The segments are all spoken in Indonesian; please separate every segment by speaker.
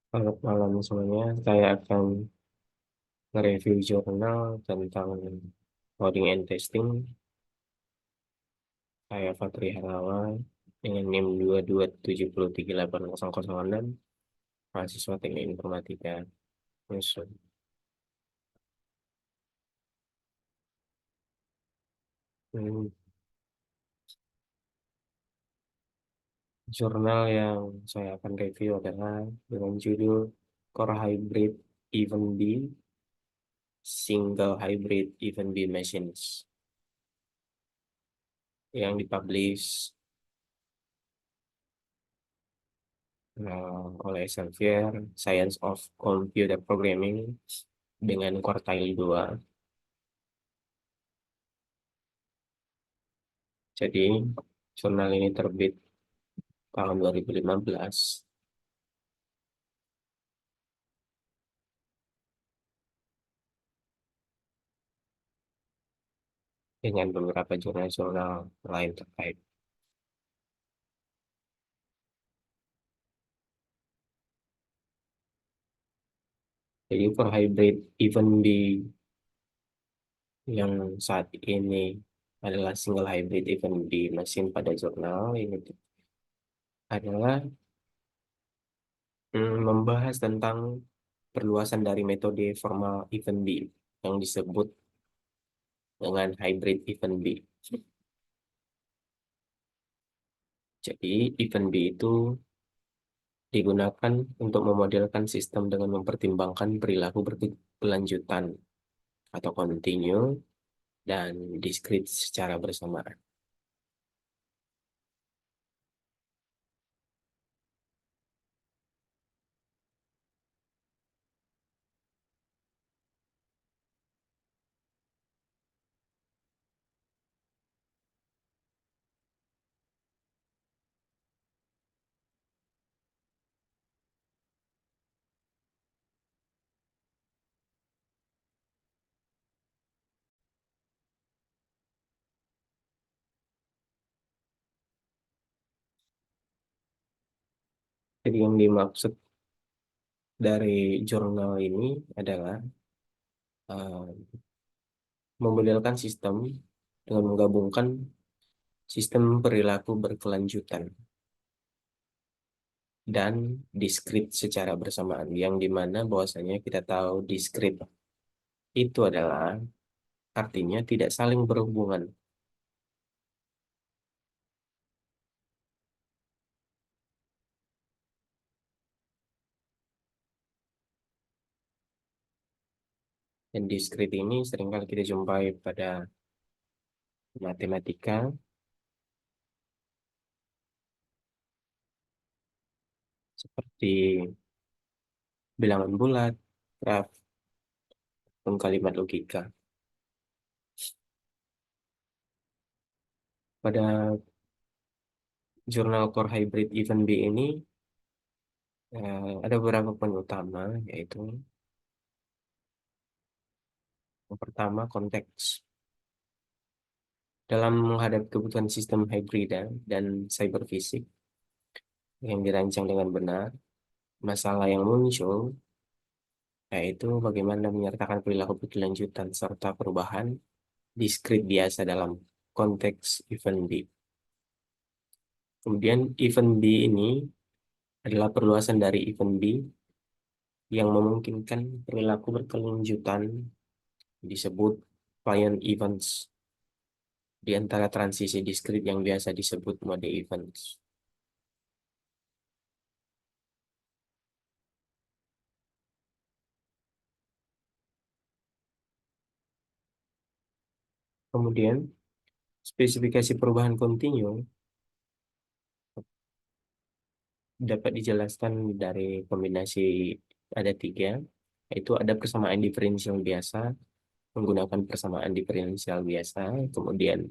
Speaker 1: Selamat malam semuanya. Saya akan nge-review jurnal tentang coding and testing. Saya Fatri Harawan dengan NIM 227380006, mahasiswa Teknik Informatika Unsur. Hmm, Jurnal yang saya akan review adalah dengan judul Core Hybrid Event B, Single Hybrid Event B Machines, yang dipublish oleh Elsevier Science of Computer Programming dengan quartile 2. Jadi, jurnal ini terbit tahun 2015 dengan beberapa jurnal-jurnal lain terkait. Jadi, for hybrid event di yang saat ini adalah single hybrid event di mesin pada jurnal ini adalah membahas tentang perluasan dari metode formal event B yang disebut dengan hybrid event B. Jadi, event B itu digunakan untuk memodelkan sistem dengan mempertimbangkan perilaku berkelanjutan atau continue dan discrete secara bersamaan. Jadi yang dimaksud dari jurnal ini adalah eh, memodelkan sistem dengan menggabungkan sistem perilaku berkelanjutan dan discrete secara bersamaan, yang dimana bahwasanya kita tahu discrete itu adalah artinya tidak saling berhubungan. Dan discrete ini seringkali kita jumpai pada matematika, seperti bilangan bulat, graf, dan kalimat logika. Pada jurnal Core Hybrid Event B ini ada beberapa poin utama, yaitu yang pertama konteks. Dalam menghadapi kebutuhan sistem hibrida dan cyberfisik yang dirancang dengan benar, masalah yang muncul yaitu bagaimana menyertakan perilaku berkelanjutan serta perubahan diskrit biasa dalam konteks event B. Kemudian event B ini adalah perluasan dari event B yang memungkinkan perilaku berkelanjutan disebut client events di antara transisi diskrit yang biasa disebut mode events. Kemudian spesifikasi perubahan kontinu dapat dijelaskan dari kombinasi ada tiga, yaitu ada persamaan diferensial biasa menggunakan persamaan diferensial biasa, kemudian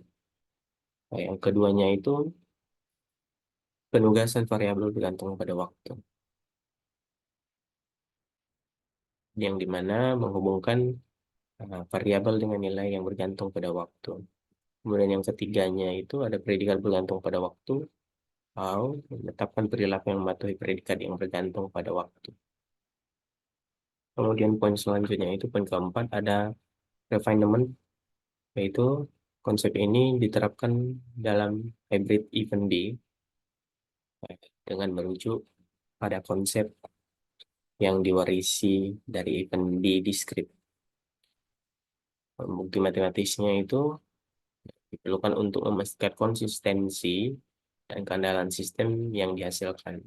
Speaker 1: yang keduanya itu penugasan variabel bergantung pada waktu, yang dimana menghubungkan variabel dengan nilai yang bergantung pada waktu. Kemudian yang ketiganya itu ada predikat bergantung pada waktu, atau menetapkan perilaku yang mematuhi predikat yang bergantung pada waktu. Kemudian poin selanjutnya itu poin keempat ada refinement, yaitu konsep ini diterapkan dalam hybrid event B dengan merujuk pada konsep yang diwarisi dari event B discrete. Bukti matematisnya itu diperlukan untuk memastikan konsistensi dan keandalan sistem yang dihasilkan.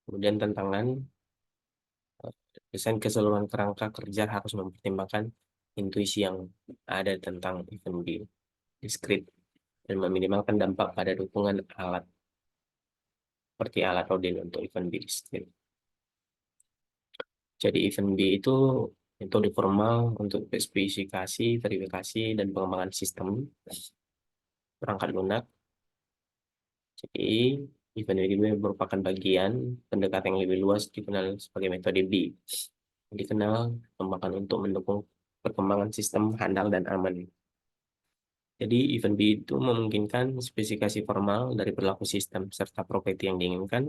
Speaker 1: Kemudian tantangan, desain keseluruhan kerangka kerja harus mempertimbangkan intuisi yang ada tentang event B discrete dan meminimalkan dampak pada dukungan alat seperti alat Rodin untuk event B discrete. Jadi event B itu metode formal untuk spesifikasi, verifikasi, dan pengembangan sistem perangkat lunak. Jadi event B merupakan bagian pendekatan yang lebih luas dikenal sebagai metode B. Dikenal kembangkan untuk mendukung perkembangan sistem handal dan aman. Jadi event B itu memungkinkan spesifikasi formal dari perilaku sistem serta properti yang diinginkan,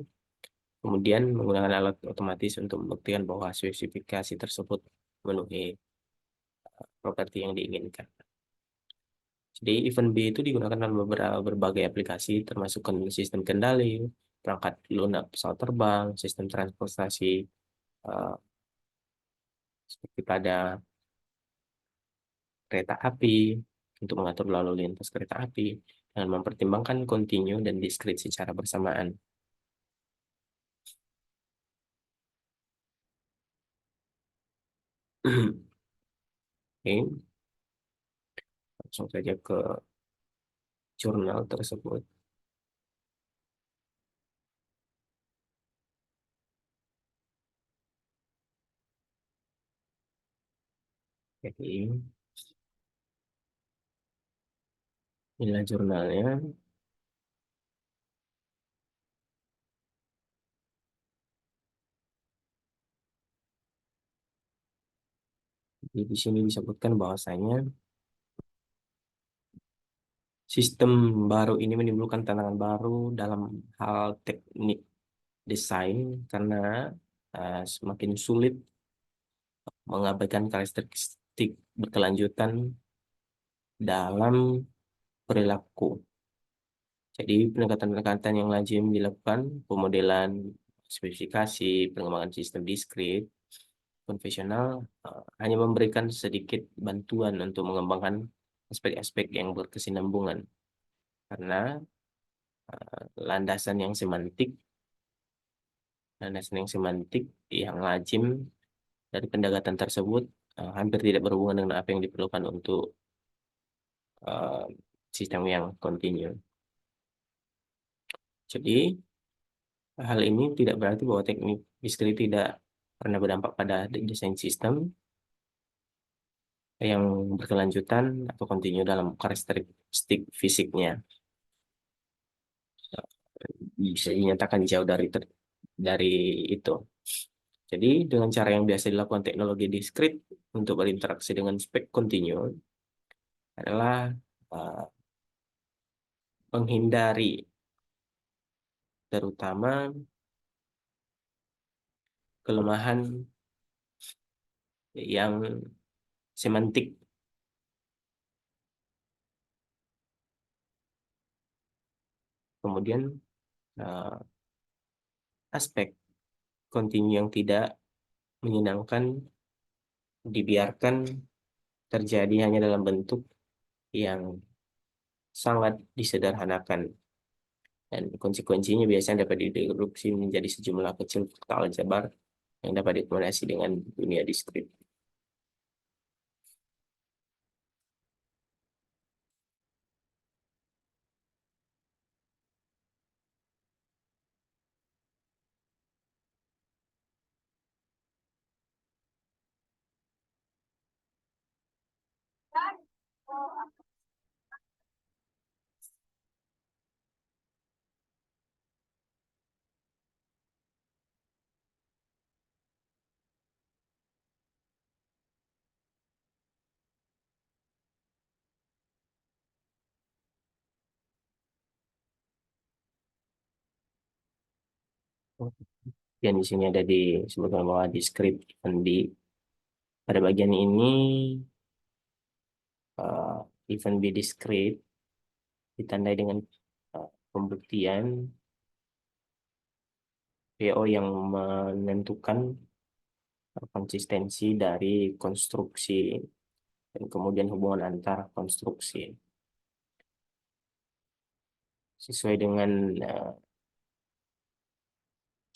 Speaker 1: kemudian menggunakan alat otomatis untuk membuktikan bahwa spesifikasi tersebut memenuhi properti yang diinginkan. Jadi event B itu digunakan dalam berbagai aplikasi, termasuk sistem kendali, perangkat lunak pesawat terbang, sistem transportasi, eh, seperti pada kereta api, untuk mengatur lalu lintas kereta api, dengan mempertimbangkan kontinu dan diskrit secara bersamaan. Oke, langsung saja ke jurnal tersebut. Jadi, inilah jurnalnya. Jadi, di sini disebutkan bahwasanya sistem baru ini menimbulkan tantangan baru dalam hal teknik desain karena semakin sulit mengabaikan karakteristik berkelanjutan dalam perilaku. Jadi pendekatan-pendekatan yang lazim dilakukan, pemodelan, spesifikasi, pengembangan sistem diskrit, konvensional hanya memberikan sedikit bantuan untuk mengembangkan aspek-aspek yang berkesinambungan karena landasan yang semantik, landasan yang semantik yang lazim dari pendekatan tersebut hampir tidak berhubungan dengan apa yang diperlukan untuk eh, sistem yang kontinu. Jadi hal ini tidak berarti bahwa teknik diskrit tidak pernah berdampak pada desain sistem yang berkelanjutan atau kontinu dalam karakteristik fisiknya. Bisa dinyatakan jauh dari itu. Jadi dengan cara yang biasa dilakukan teknologi diskrit untuk berinteraksi dengan spek kontinu adalah uh, menghindari terutama kelemahan yang semantik. Kemudian uh, aspek kontinu yang tidak menyenangkan dibiarkan terjadi hanya dalam bentuk yang sangat disederhanakan dan konsekuensinya biasanya dapat direduksi menjadi sejumlah kecil fakta aljabar yang dapat diakomodasi dengan dunia diskrit. pembuktian di sini ada disebutkan bahwa discrete event B. Pada bagian ini event B discrete ditandai dengan pembuktian PO yang menentukan konsistensi dari konstruksi dan kemudian hubungan antar konstruksi sesuai dengan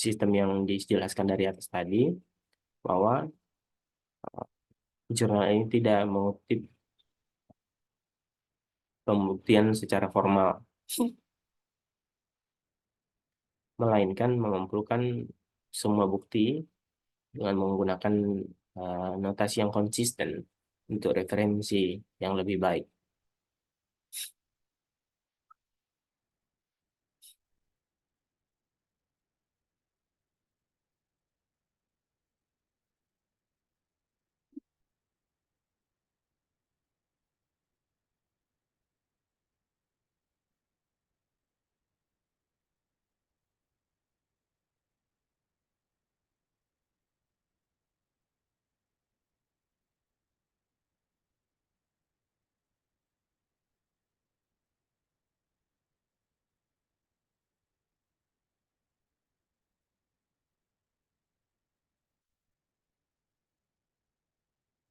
Speaker 1: sistem yang dijelaskan dari atas tadi, bahwa jurnal ini tidak mengutip pembuktian secara formal, melainkan mengumpulkan semua bukti dengan menggunakan notasi yang konsisten untuk referensi yang lebih baik.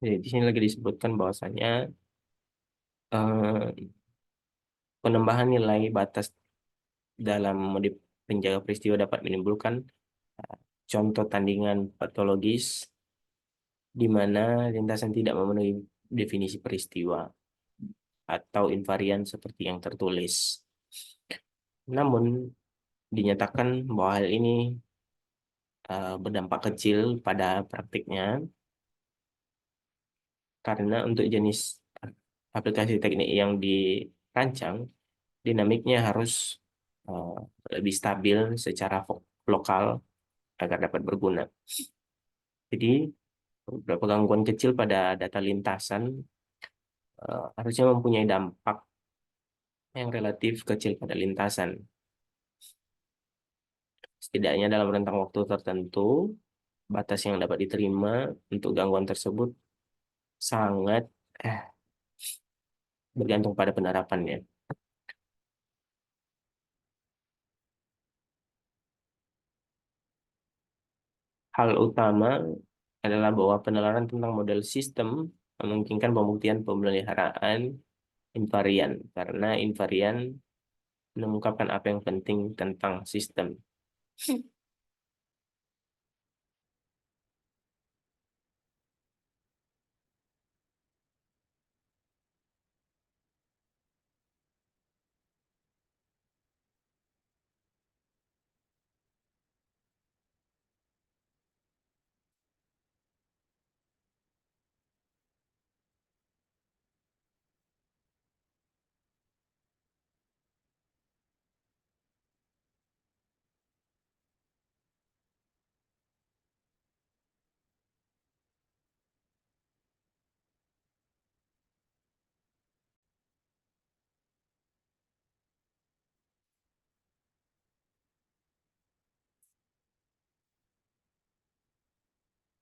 Speaker 1: Jadi di sini lagi disebutkan bahwasanya eh, penambahan nilai batas dalam modif penjaga peristiwa dapat menimbulkan eh, contoh tandingan patologis di mana lintasan tidak memenuhi definisi peristiwa atau invarian seperti yang tertulis. Namun dinyatakan bahwa hal ini berdampak kecil pada praktiknya karena untuk jenis aplikasi teknik yang dirancang, dinamiknya harus eh, lebih stabil secara lokal agar dapat berguna. Jadi beberapa gangguan kecil pada data lintasan harusnya mempunyai dampak yang relatif kecil pada lintasan. Setidaknya dalam rentang waktu tertentu, batas yang dapat diterima untuk gangguan tersebut sangat bergantung pada penerapannya. Hal utama adalah bahwa penalaran tentang model sistem memungkinkan pembuktian pemeliharaan invarian, karena invarian mengungkapkan apa yang penting tentang sistem.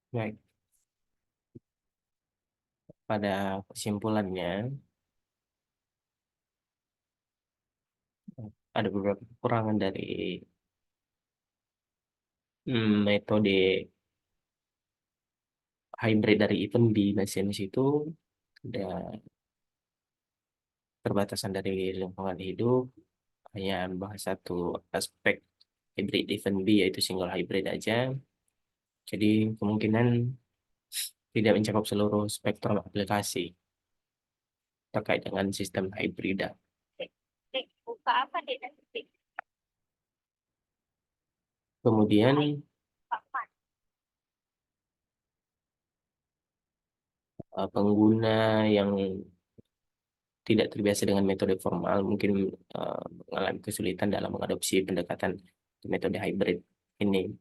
Speaker 1: Baik, pada kesimpulannya, ada beberapa kekurangan dari metode hybrid dari event B machines itu. Ada keterbatasan dari lingkungan hidup, hanya bahas satu aspek hybrid event B yaitu single hybrid aja. Jadi kemungkinan tidak mencakup seluruh spektrum aplikasi terkait dengan sistem hibrida.
Speaker 2: Buka apa deh nanti?
Speaker 1: Kemudian pengguna yang tidak terbiasa dengan metode formal mungkin mengalami kesulitan dalam mengadopsi pendekatan metode hybrid ini.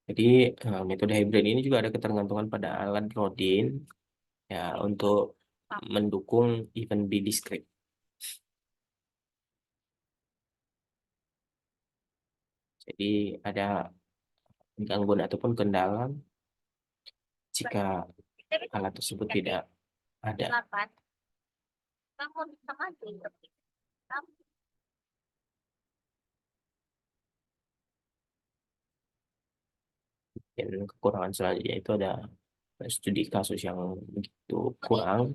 Speaker 1: Jadi metode hybrid ini juga ada ketergantungan pada alat Rodin ya untuk mendukung event B discrete. Jadi ada gangguan ataupun kendala jika
Speaker 2: Kita bisa
Speaker 1: alat tersebut
Speaker 2: cek
Speaker 1: tidak ada.
Speaker 2: 8. Bangun sama tidur.
Speaker 1: Dan kekurangan selanjutnya itu ada studi kasus yang begitu kurang,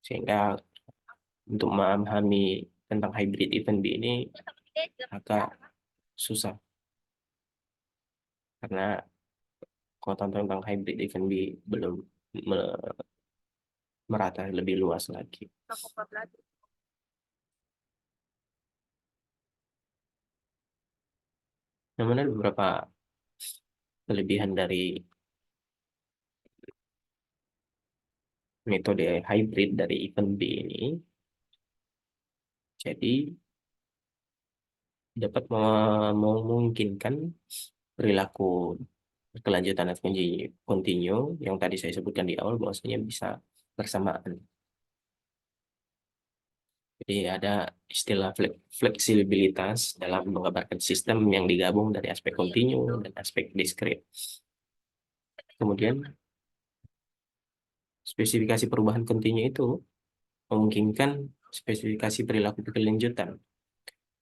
Speaker 1: sehingga untuk memahami tentang hybrid event B ini agak susah, karena pengetahuan tentang hybrid event B belum merata lebih luas lagi. Namun ada beberapa kelebihan dari metode hybrid dari event B ini. Jadi dapat memungkinkan perilaku berkelanjutan atau continue yang tadi saya sebutkan di awal, bahwasanya bisa bersamaan. Jadi ada istilah fleksibilitas dalam menggambarkan sistem yang digabung dari aspek continue dan aspek discrete. Kemudian spesifikasi perubahan continue itu memungkinkan spesifikasi perilaku berkelanjutan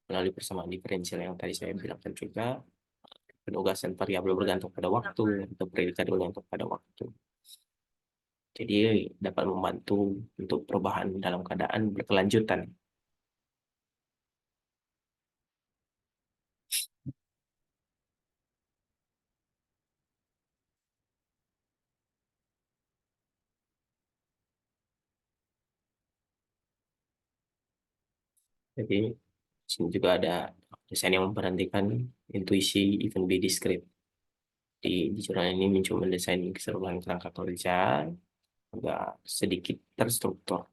Speaker 1: melalui persamaan diferensial yang tadi saya bilangkan juga, penugasan variabel bergantung pada waktu atau predikat bergantung pada waktu. Jadi dapat membantu untuk perubahan dalam keadaan berkelanjutan. Jadi di sini juga ada desain yang memperhatikan intuisi event B discrete. Di jurnal ini mencoba mendesain keseluruhan kerangka kerja agak sedikit terstruktur.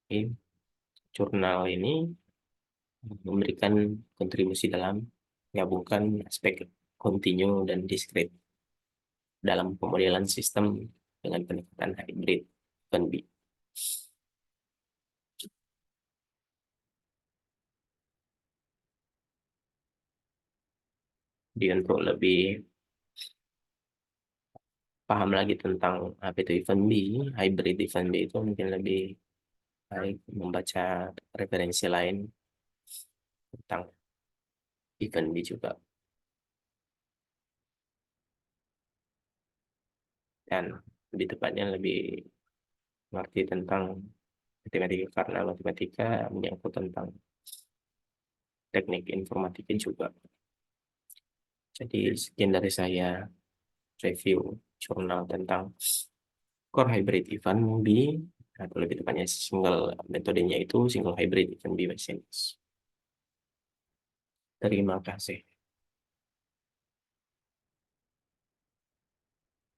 Speaker 1: Oke, jurnal ini memberikan kontribusi dalam menggabungkan aspek continue dan discrete dalam pemodelan sistem dengan pendekatan hybrid event B. Jadi untuk lebih paham lagi tentang apa itu event B, hybrid event B itu mungkin lebih baik membaca referensi lain tentang event B juga. Dan lebih tepatnya lebih mengerti tentang matematika, karena matematika menyangkut tentang teknik informatika juga. Jadi sekian dari saya review jurnal tentang core hybrid event B, atau lebih tepatnya single metodenya itu single hybrid event B machines. Terima kasih.